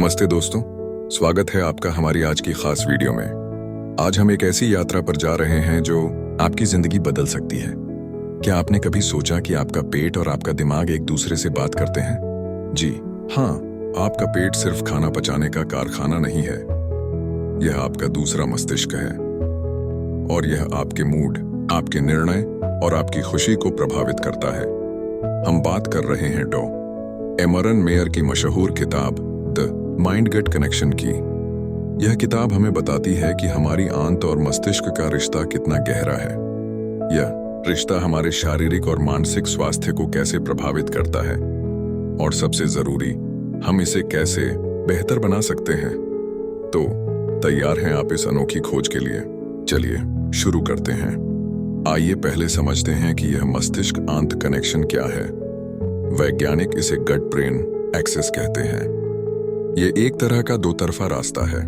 नमस्ते दोस्तों, स्वागत है आपका हमारी आज की खास वीडियो में। आज हम एक ऐसी यात्रा पर जा रहे हैं जो आपकी जिंदगी बदल सकती है। क्या आपने कभी सोचा कि आपका पेट और आपका दिमाग एक दूसरे से बात करते हैं? जी हाँ, आपका पेट सिर्फ खाना पचाने का कारखाना नहीं है, यह आपका दूसरा मस्तिष्क है और यह आपके मूड, आपके निर्णय और आपकी खुशी को प्रभावित करता है। हम बात कर रहे हैं डॉ. एमरन मेयर की मशहूर किताब द माइंड गट कनेक्शन की। यह किताब हमें बताती है कि हमारी आंत और मस्तिष्क का रिश्ता कितना गहरा है। यह रिश्ता हमारे शारीरिक और मानसिक स्वास्थ्य को कैसे प्रभावित करता है और सबसे जरूरी, हम इसे कैसे बेहतर बना सकते हैं। तो तैयार हैं आप इस अनोखी खोज के लिए? चलिए शुरू करते हैं। आइए पहले समझते हैं कि यह मस्तिष्क आंत कनेक्शन क्या है। वैज्ञानिक इसे गट ब्रेन एक्सेस कहते हैं। ये एक तरह का दो तरफा रास्ता है।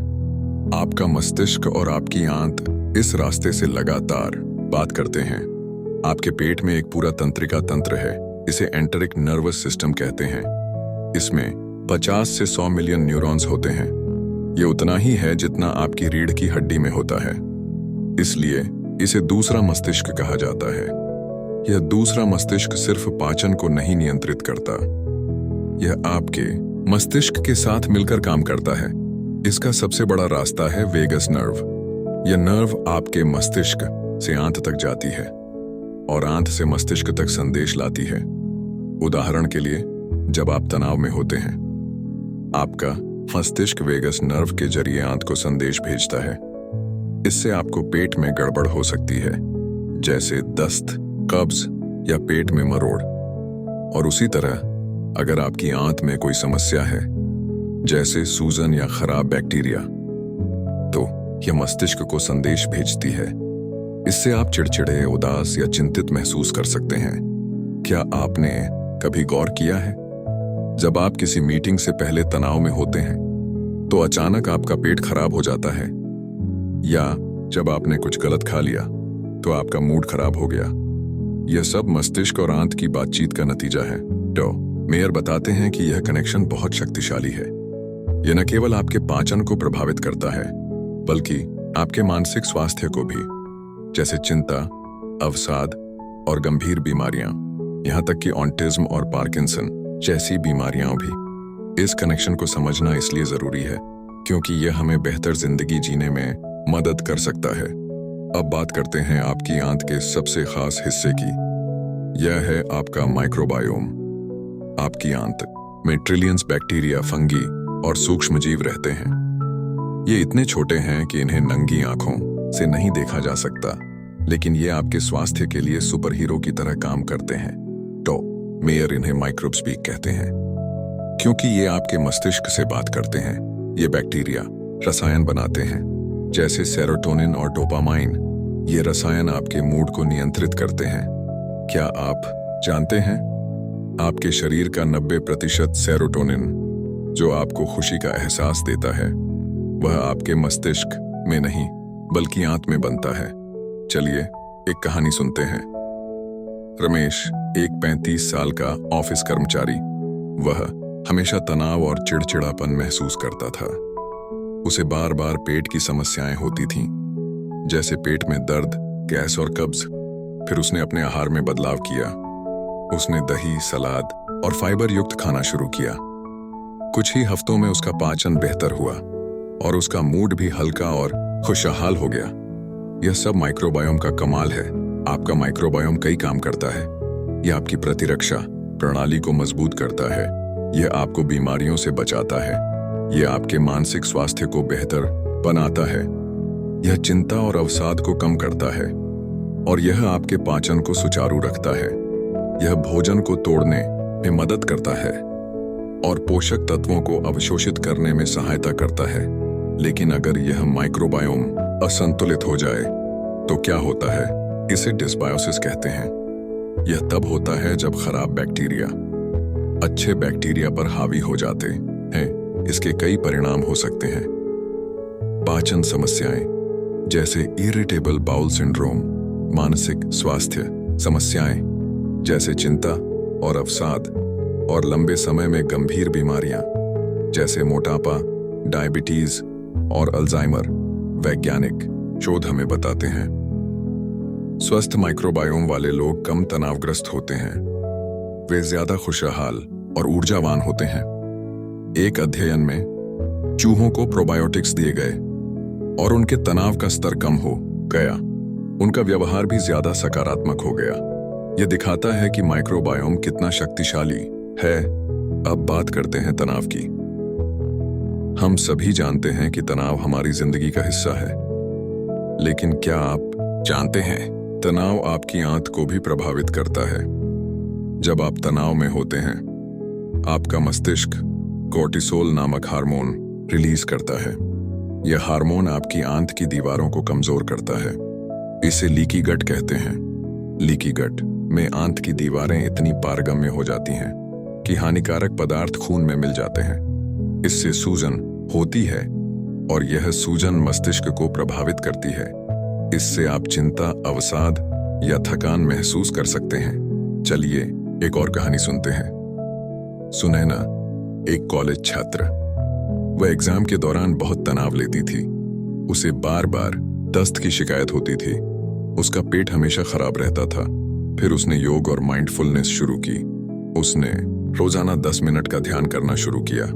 आपका मस्तिष्क और आपकी आंत इस रास्ते से लगातार बात करते हैं। आपके पेट में एक पूरा तंत्रिका तंत्र है, इसे एंटेरिक नर्वस सिस्टम कहते हैं। इसमें 50 से 100 मिलियन न्यूरॉन्स होते हैं। ये उतना ही है जितना आपकी रीढ़ की हड्डी में होता है, इसलिए इसे दूसरा मस्तिष्क कहा जाता है। यह दूसरा मस्तिष्क सिर्फ पाचन को नहीं नियंत्रित करता, यह आपके मस्तिष्क के साथ मिलकर काम करता है। इसका सबसे बड़ा रास्ता है वेगस नर्व। यह नर्व आपके मस्तिष्क से आंत तक जाती है और आंत से मस्तिष्क तक संदेश लाती है। उदाहरण के लिए, जब आप तनाव में होते हैं, आपका मस्तिष्क वेगस नर्व के जरिए आंत को संदेश भेजता है। इससे आपको पेट में गड़बड़ हो सकती है, जैसे दस्त, कब्ज या पेट में मरोड़। और उसी तरह अगर आपकी आंत में कोई समस्या है, जैसे सूजन या खराब बैक्टीरिया, तो यह मस्तिष्क को संदेश भेजती है। इससे आप चिड़चिड़े, उदास या चिंतित महसूस कर सकते हैं। क्या आपने कभी गौर किया है, जब आप किसी मीटिंग से पहले तनाव में होते हैं तो अचानक आपका पेट खराब हो जाता है, या जब आपने कुछ गलत खा लिया तो आपका मूड खराब हो गया? यह सब मस्तिष्क और आंत की बातचीत का नतीजा है। डॉ. मेयर बताते हैं कि यह कनेक्शन बहुत शक्तिशाली है। यह न केवल आपके पाचन को प्रभावित करता है, बल्कि आपके मानसिक स्वास्थ्य को भी, जैसे चिंता, अवसाद और गंभीर बीमारियां, यहां तक कि ऑटिज्म और पार्किंसन जैसी बीमारियां भी। इस कनेक्शन को समझना इसलिए जरूरी है क्योंकि यह हमें बेहतर जिंदगी जीने में मदद कर सकता है। अब बात करते हैं आपकी आंत के सबसे खास हिस्से की। यह है आपका माइक्रोबायोम। आपकी आंत में ट्रिलियंस बैक्टीरिया, फंगी और सूक्ष्म जीव रहते हैं। ये इतने छोटे हैं कि इन्हें नंगी आंखों से नहीं देखा जा सकता, लेकिन ये आपके स्वास्थ्य के लिए सुपर हीरो की तरह काम करते हैं। तो मेयर इन्हें माइक्रोब्स भी कहते हैं, क्योंकि ये आपके मस्तिष्क से बात करते हैं। ये बैक्टीरिया रसायन बनाते हैं, जैसे सेरोटोनिन और डोपामाइन। ये रसायन आपके मूड को नियंत्रित करते हैं। क्या आप जानते हैं, आपके शरीर का 90% सेरोटोनिन, जो आपको खुशी का एहसास देता है, वह आपके मस्तिष्क में नहीं बल्कि आंत में बनता है। चलिए एक कहानी सुनते हैं। रमेश एक 35 साल का ऑफिस कर्मचारी। वह हमेशा तनाव और चिड़चिड़ापन महसूस करता था। उसे बार बार पेट की समस्याएं होती थीं, जैसे पेट में दर्द, गैस और कब्ज। फिर उसने अपने आहार में बदलाव किया। उसने दही, सलाद और फाइबर युक्त खाना शुरू किया। कुछ ही हफ्तों में उसका पाचन बेहतर हुआ और उसका मूड भी हल्का और खुशहाल हो गया। यह सब माइक्रोबायोम का कमाल है। आपका माइक्रोबायोम कई काम करता है। यह आपकी प्रतिरक्षा प्रणाली को मजबूत करता है, यह आपको बीमारियों से बचाता है, यह आपके मानसिक स्वास्थ्य को बेहतर बनाता है, यह चिंता और अवसाद को कम करता है, और यह आपके पाचन को सुचारू रखता है। यह भोजन को तोड़ने में मदद करता है और पोषक तत्वों को अवशोषित करने में सहायता करता है। लेकिन अगर यह माइक्रोबायोम असंतुलित हो जाए तो क्या होता है? इसे डिस्बायोसिस कहते हैं। यह तब होता है जब खराब बैक्टीरिया अच्छे बैक्टीरिया पर हावी हो जाते हैं। इसके कई परिणाम हो सकते हैं। पाचन समस्याएं, जैसे इरिटेबल बाउल सिंड्रोम, मानसिक स्वास्थ्य समस्याएं जैसे चिंता और अवसाद, और लंबे समय में गंभीर बीमारियां, जैसे मोटापा, डायबिटीज और अल्जाइमर, वैज्ञानिक शोध हमें बताते हैं। स्वस्थ माइक्रोबायोम वाले लोग कम तनावग्रस्त होते हैं, वे ज्यादा खुशहाल और ऊर्जावान होते हैं। एक अध्ययन में चूहों को प्रोबायोटिक्स दिए गए और उनके तनाव का स्तर कम हो गया, उनका व्यवहार भी ज्यादा सकारात्मक हो गया। यह दिखाता है कि माइक्रोबायोम कितना शक्तिशाली है। अब बात करते हैं तनाव की। हम सभी जानते हैं कि तनाव हमारी जिंदगी का हिस्सा है, लेकिन क्या आप जानते हैं तनाव आपकी आंत को भी प्रभावित करता है। जब आप तनाव में होते हैं, आपका मस्तिष्क कोर्टिसोल नामक हार्मोन रिलीज करता है। यह हार्मोन आपकी आंत की दीवारों को कमजोर करता है। इसे लीकी गट कहते हैं। लीकी गट में आंत की दीवारें इतनी पारगम्य हो जाती हैं कि हानिकारक पदार्थ खून में मिल जाते हैं। इससे सूजन होती है और यह सूजन मस्तिष्क को प्रभावित करती है। इससे आप चिंता, अवसाद या थकान महसूस कर सकते हैं। चलिए एक और कहानी सुनते हैं। सुनैना एक कॉलेज छात्र, वह एग्जाम के दौरान बहुत तनाव लेती थी। उसे बार बार दस्त की शिकायत होती थी। उसका पेट हमेशा खराब रहता था। फिर उसने योग और माइंडफुलनेस शुरू की। उसने रोजाना 10 मिनट का ध्यान करना शुरू किया।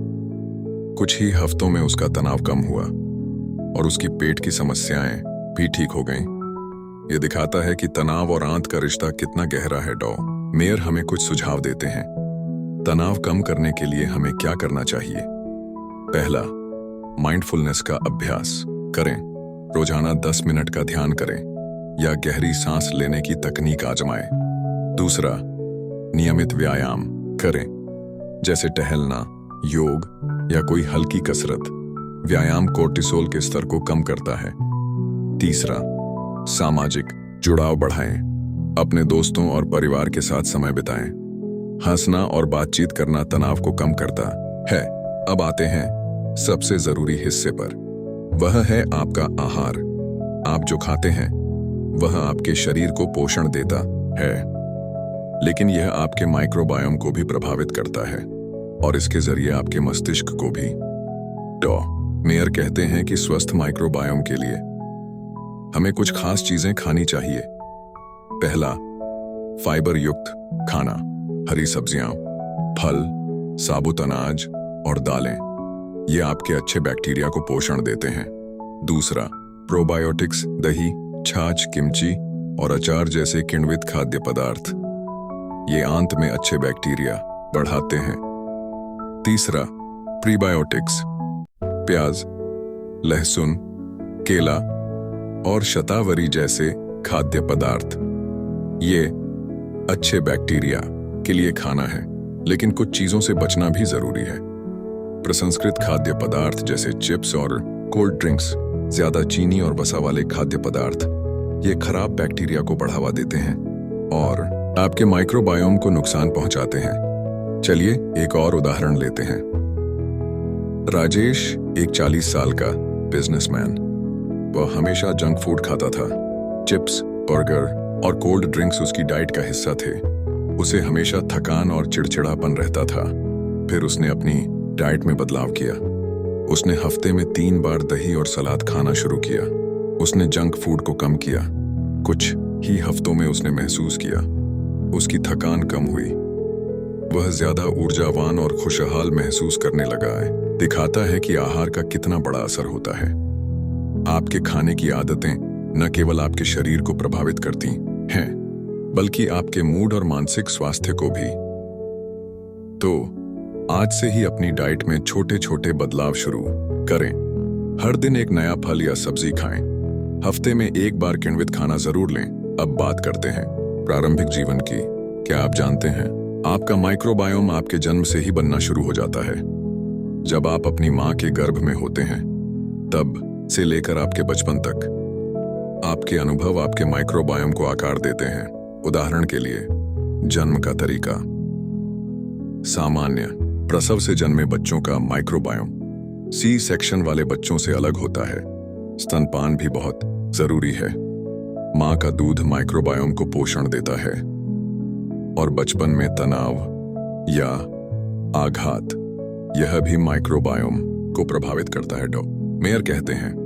कुछ ही हफ्तों में उसका तनाव कम हुआ और उसकी पेट की समस्याएं भी ठीक हो गईं। यह दिखाता है कि तनाव और आंत का रिश्ता कितना गहरा है। डॉ. मेयर हमें कुछ सुझाव देते हैं। तनाव कम करने के लिए हमें क्या करना चाहिए? पहला, माइंडफुलनेस का अभ्यास करें। रोजाना 10 मिनट का ध्यान करें या गहरी सांस लेने की तकनीक आजमाएं। दूसरा, नियमित व्यायाम करें, जैसे टहलना, योग या कोई हल्की कसरत। व्यायाम कोर्टिसोल के स्तर को कम करता है। तीसरा, सामाजिक जुड़ाव बढ़ाएं। अपने दोस्तों और परिवार के साथ समय बिताएं। हंसना और बातचीत करना तनाव को कम करता है। अब आते हैं सबसे जरूरी हिस्से पर। वह है आपका आहार। आप जो खाते हैं वह आपके शरीर को पोषण देता है, लेकिन यह आपके माइक्रोबायोम को भी प्रभावित करता है और इसके जरिए आपके मस्तिष्क को भी। डॉ. मेयर कहते हैं कि स्वस्थ माइक्रोबायोम के लिए हमें कुछ खास चीजें खानी चाहिए। पहला, फाइबर युक्त खाना, हरी सब्जियां, फल, साबुत अनाज और दालें। ये आपके अच्छे बैक्टीरिया को पोषण देते हैं। दूसरा, प्रोबायोटिक्स, दही, छाछ, किमची और अचार जैसे किण्वित खाद्य पदार्थ। ये आंत में अच्छे बैक्टीरिया बढ़ाते हैं। तीसरा, प्रीबायोटिक्स, प्याज, लहसुन, केला और शतावरी जैसे खाद्य पदार्थ। ये अच्छे बैक्टीरिया के लिए खाना है, लेकिन कुछ चीजों से बचना भी जरूरी है। प्रसंस्कृत खाद्य पदार्थ जैसे चिप्स और कोल्ड ड्रिंक्स, ज्यादा चीनी और वसा वाले खाद्य पदार्थ, ये खराब बैक्टीरिया को बढ़ावा देते हैं और आपके माइक्रोबायोम को नुकसान पहुंचाते हैं। चलिए एक और उदाहरण लेते हैं। राजेश एक 40 साल का बिजनेसमैन। वह हमेशा जंक फूड खाता था। चिप्स, बर्गर और कोल्ड ड्रिंक्स उसकी डाइट का हिस्सा थे। उसे हमेशा थकान और चिड़चिड़ापन रहता था। फिर उसने अपनी डाइट में बदलाव किया। उसने हफ्ते में 3 बार दही और सलाद खाना शुरू किया। उसने जंक फूड को कम किया। कुछ ही हफ्तों में उसने महसूस किया उसकी थकान कम हुई। वह ज्यादा ऊर्जावान और खुशहाल महसूस करने लगा है। दिखाता है कि आहार का कितना बड़ा असर होता है। आपके खाने की आदतें न केवल आपके शरीर को प्रभावित करती हैं, बल्कि आपके मूड और मानसिक स्वास्थ्य को भी। तो आज से ही अपनी डाइट में छोटे छोटे बदलाव शुरू करें। हर दिन एक नया फल या सब्जी खाएं। हफ्ते में 1 बार किण्वित खाना जरूर लें। अब बात करते हैं प्रारंभिक जीवन की। क्या आप जानते हैं आपका माइक्रोबायोम आपके जन्म से ही बनना शुरू हो जाता है। जब आप अपनी मां के गर्भ में होते हैं, तब से लेकर आपके बचपन तक आपके अनुभव आपके माइक्रोबायोम को आकार देते हैं। उदाहरण के लिए, जन्म का तरीका। सामान्य प्रसव से जन्मे बच्चों का माइक्रोबायोम सी सेक्शन वाले बच्चों से अलग होता है। स्तनपान भी बहुत जरूरी है। मां का दूध माइक्रोबायोम को पोषण देता है और बचपन में तनाव या आघात यह भी माइक्रोबायोम को प्रभावित करता है। डॉ. मेयर कहते हैं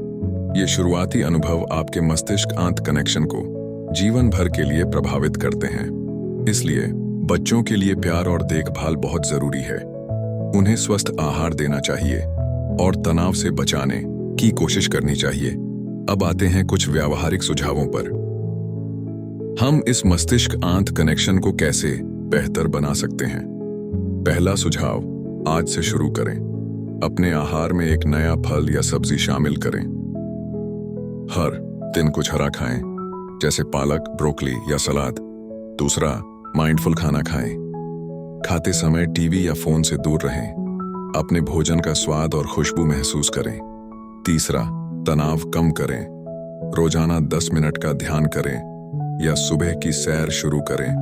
ये शुरुआती अनुभव आपके मस्तिष्क आंत कनेक्शन को जीवन भर के लिए प्रभावित करते हैं। इसलिए बच्चों के लिए प्यार और देखभाल बहुत जरूरी है। उन्हें स्वस्थ आहार देना चाहिए और तनाव से बचाने की कोशिश करनी चाहिए। अब आते हैं कुछ व्यावहारिक सुझावों पर। हम इस मस्तिष्क आंत कनेक्शन को कैसे बेहतर बना सकते हैं। पहला सुझाव, आज से शुरू करें। अपने आहार में एक नया फल या सब्जी शामिल करें। हर दिन कुछ हरा खाएं, जैसे पालक, ब्रोकली या सलाद। दूसरा, माइंडफुल खाना खाएं। खाते समय टीवी या फोन से दूर रहें। अपने भोजन का स्वाद और खुशबू महसूस करें। तीसरा, तनाव कम करें। रोजाना 10 मिनट का ध्यान करें या सुबह की सैर शुरू करें।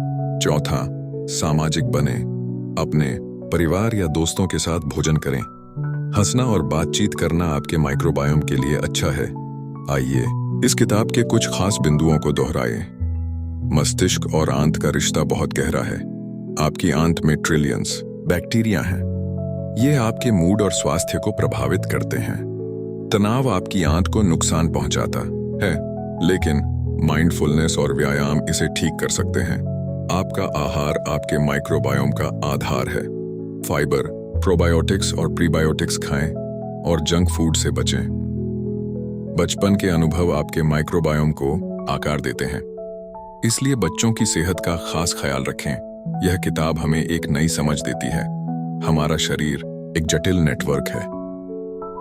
चौथा, सामाजिक बने। अपने परिवार या दोस्तों के साथ भोजन करें। हंसना और बातचीत करना आपके माइक्रोबायोम के लिए अच्छा है। आइए इस किताब के कुछ खास बिंदुओं को दोहराएं। मस्तिष्क और आंत का रिश्ता बहुत गहरा है। आपकी आंत में ट्रिलियंस बैक्टीरिया हैं। ये आपके मूड और स्वास्थ्य को प्रभावित करते हैं। तनाव आपकी आंत को नुकसान पहुंचाता है, लेकिन माइंडफुलनेस और व्यायाम इसे ठीक कर सकते हैं। आपका आहार आपके माइक्रोबायोम का आधार है। फाइबर, प्रोबायोटिक्स और प्रीबायोटिक्स खाएं और जंक फूड से बचें। बचपन के अनुभव आपके माइक्रोबायोम को आकार देते हैं, इसलिए बच्चों की सेहत का खास ख्याल रखें। यह किताब हमें एक नई समझ देती है। हमारा शरीर एक जटिल नेटवर्क है।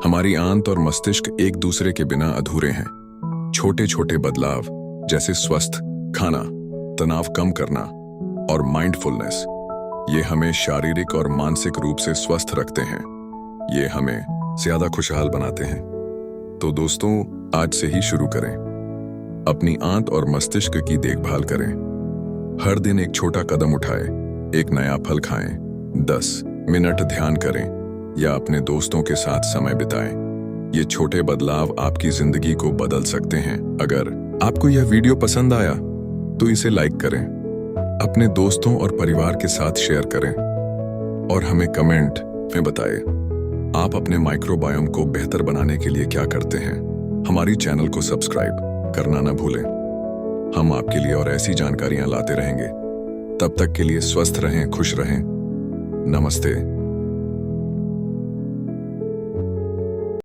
हमारी आंत और मस्तिष्क एक दूसरे के बिना अधूरे हैं। छोटे छोटे बदलाव जैसे स्वस्थ खाना, तनाव कम करना और माइंडफुलनेस, ये हमें शारीरिक और मानसिक रूप से स्वस्थ रखते हैं। ये हमें ज्यादा खुशहाल बनाते हैं। तो दोस्तों, आज से ही शुरू करें। अपनी आंत और मस्तिष्क की देखभाल करें। हर दिन एक छोटा कदम उठाएं, एक नया फल खाएं, 10 मिनट ध्यान करें या अपने दोस्तों के साथ समय बिताएं। ये छोटे बदलाव आपकी जिंदगी को बदल सकते हैं। अगर आपको यह वीडियो पसंद आया तो इसे लाइक करें, अपने दोस्तों और परिवार के साथ शेयर करें और हमें कमेंट में बताएं आप अपने माइक्रोबायोम को बेहतर बनाने के लिए क्या करते हैं। हमारी चैनल को सब्सक्राइब करना न भूलें। हम आपके लिए और ऐसी जानकारियां लाते रहेंगे। तब तक के लिए स्वस्थ रहें, खुश रहें। नमस्ते।